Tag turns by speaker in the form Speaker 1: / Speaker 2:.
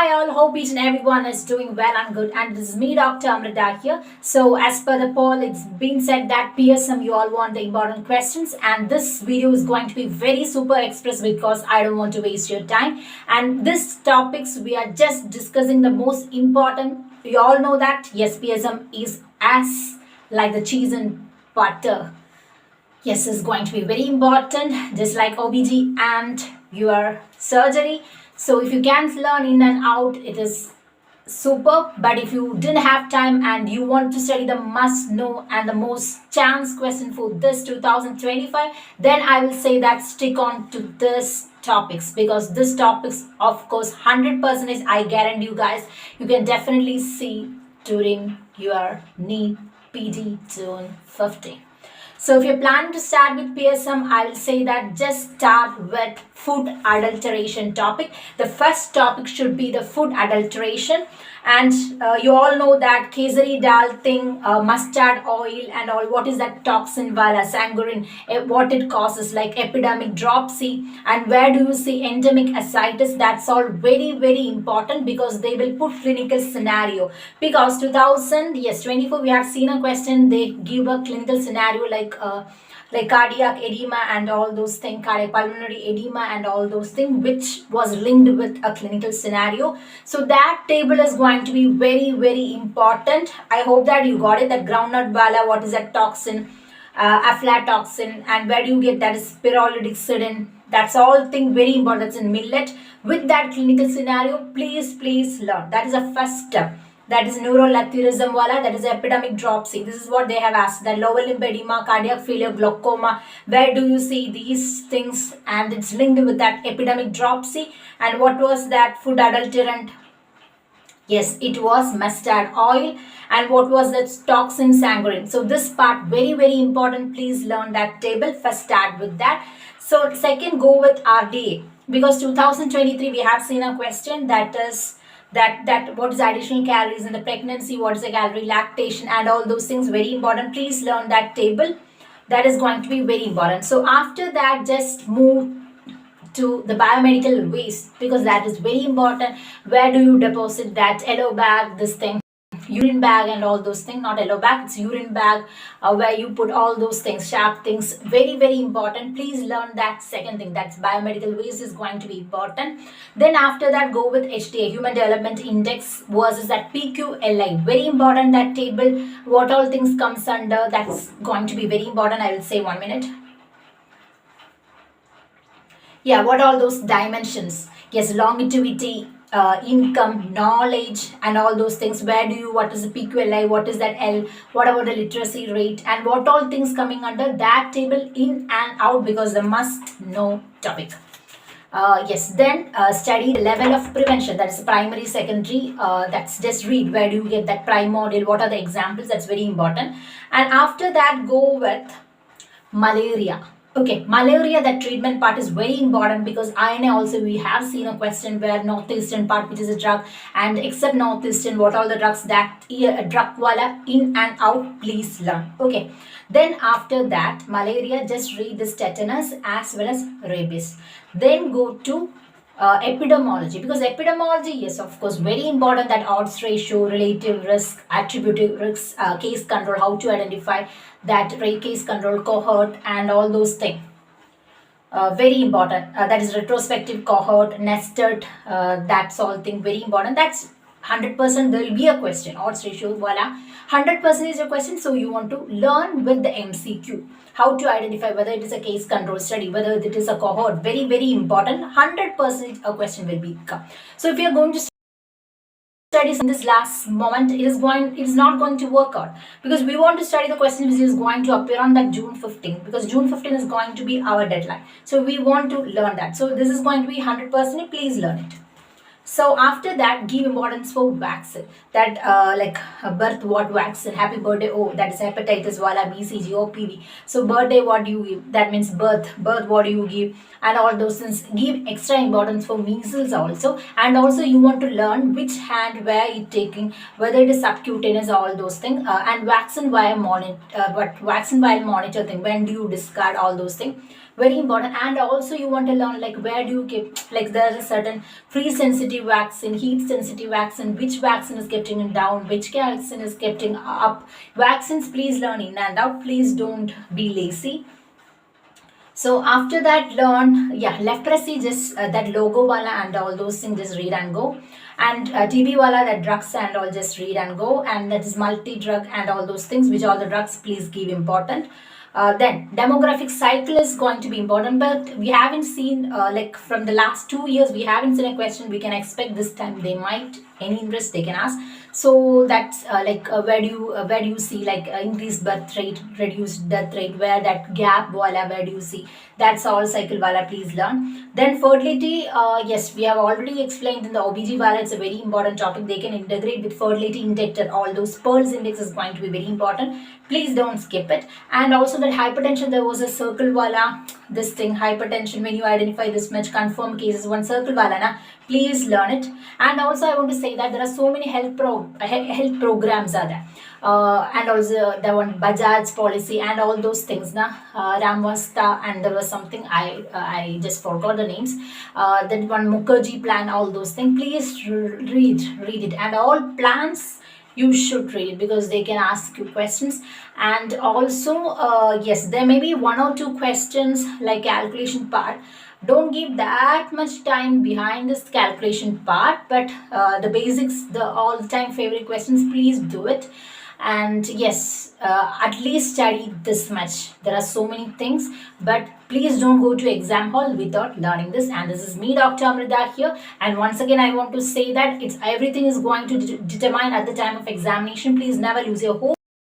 Speaker 1: Hi all, hope each and everyone is doing well and good. And this is me, Dr. Amrita here. So as per the poll, it's been said that PSM you all want the important questions, and this video is going to be very super express because I don't want to waste your time. And this topics we are just discussing the most important. You all know that yes, PSM is as like the cheese and butter. Yes, is going to be very important, just like OBG and your surgery. So if you can learn in and out, it is super. But if you didn't have time and you want to study the must know and the most chance question for this 2025, then I will say that stick on to this topics, because this topics of course 100% I guarantee you guys you can definitely see during your NEET PD June 15. So if you're planning to start with PSM, I will say that just start with food adulteration topic. The first topic should be the food adulteration. And you all know that kesari dal thing, mustard oil and all, what is that toxin wala, sanguine, what it causes, like epidemic dropsy, and where do you see endemic ascites. That's all very important, because they will put clinical scenario. Because 2024 we have seen a question, they give a clinical scenario like cardiac edema and all those things, cardiac pulmonary edema and all those things, which was linked with a clinical scenario. So that table is going to be very important. I hope that you got it. That groundnut bala, what is that toxin, aflatoxin, and where do you get that is pyrrolidixidin. That's all thing very important. That's in millet. With that clinical scenario, please learn. That is a first step. That is neurolathyrism wala, that is epidemic dropsy. This is what they have asked, that lower limb edema, cardiac failure, glaucoma, where do you see these things, and it's linked with that epidemic dropsy. And what was that food adulterant? Yes, it was mustard oil. And what was that toxin, sanguine. So this part very important. Please learn that table. First start with that. So second, go with RDA, because 2023 we have seen a question that is that what is additional calories in the pregnancy, what is the calorie lactation and all those things, very important. Please learn that table. That is going to be very important. So after that, just move to the biomedical waste, because that is very important. Where do you deposit that yellow bag, this thing, urine bag and all those things, not yellow bag, it's urine bag, where you put all those things, sharp things, very important. Please learn that second thing, that's biomedical waste is going to be important. Then after that, go with HDA, human development index, versus that PQLI, very important. That table, what all things comes under, that's going to be very important. I will say 1 minute. Yeah, what all those dimensions? Yes, longevity, income, knowledge and all those things. Where do you, what is the PQLI, what is that L, what about the literacy rate, and what all things coming under that table, in and out, because the must know topic. Yes, then study the level of prevention, that is primary, secondary, that's just read where do you get that primordial, what are the examples, that's very important. And after that, go with malaria. Okay, malaria, that treatment part is very important, because INA also we have seen a question where northeastern part, which is a drug, and except northeastern, what all the drugs that drug wala, in and out, please learn. Okay, then after that, malaria, just read this tetanus as well as rabies. Then go to epidemiology, because epidemiology, yes, of course, very important, that odds ratio, relative risk, attributive risk, case control, how to identify that case control cohort and all those things. Very important. That is retrospective cohort, nested, that's all thing very important. That's 100% there will be a question, odds ratio, voila, 100% is a question. So you want to learn with the MCQ, how to identify whether it is a case control study, whether it is a cohort, very important. 100% a question will be come. So if you are going to studies in this last moment, it is not going to work out, because we want to study the question which is going to appear on that June 15, because June 15 is going to be our deadline. So we want to learn that. So this is going to be 100%. Please learn it. So after that, give importance for vaccine, that like birth what vaccine, happy birthday, oh, that is hepatitis wala, BCG, OPV. So birthday, what do you give, that means birth what do you give, and all those things. Give extra importance for measles also, and also you want to learn which hand where it taking, whether it is subcutaneous, all those things, and vaccine while monitor, but vaccine while monitor thing, when do you discard, all those things, very important. And also you want to learn like where do you keep, like there is a certain free sensitive vaccine, heat sensitive vaccine, which vaccine is getting down, which vaccine is getting up. Vaccines please learn in and out, please don't be lazy. So after that, learn, yeah, leprosy, just that logo wala and all those things, just read and go. And TB wala, that drugs and all, just read and go. And that is multi-drug and all those things, which all the drugs, please give important. Then demographic cycle is going to be important, but we haven't seen like from the last 2 years, we haven't seen a question. We can expect this time they might, any interest they can ask. So that's where do you see like increased birth rate, reduced death rate, where that gap wala, where do you see, that's all cycle wala, please learn. Then fertility, yes, we have already explained in the OBG wala, it's a very important topic. They can integrate with fertility index, all those pearls index is going to be very important, please don't skip it. And also that hypertension, there was a circle wala, this thing, hypertension, when you identify this much confirmed cases, one circle wala na, please learn it. And also I want to say that there are so many health programs are there, and also the one Bajaj policy and all those things na, Ramvasta, and there was something I just forgot the names, that one Mukherjee plan, all those things, please read it. And all plans you should read it, because they can ask you questions. And also yes, there may be one or two questions like calculation part, don't give that much time behind this calculation part, but the basics, the all time favorite questions, please do it. And yes, at least study this much. There are so many things, but please don't go to exam hall without learning this. And this is me, Dr. Amrita here, and once again I want to say that it's everything is going to determine at the time of examination. Please never lose your hope.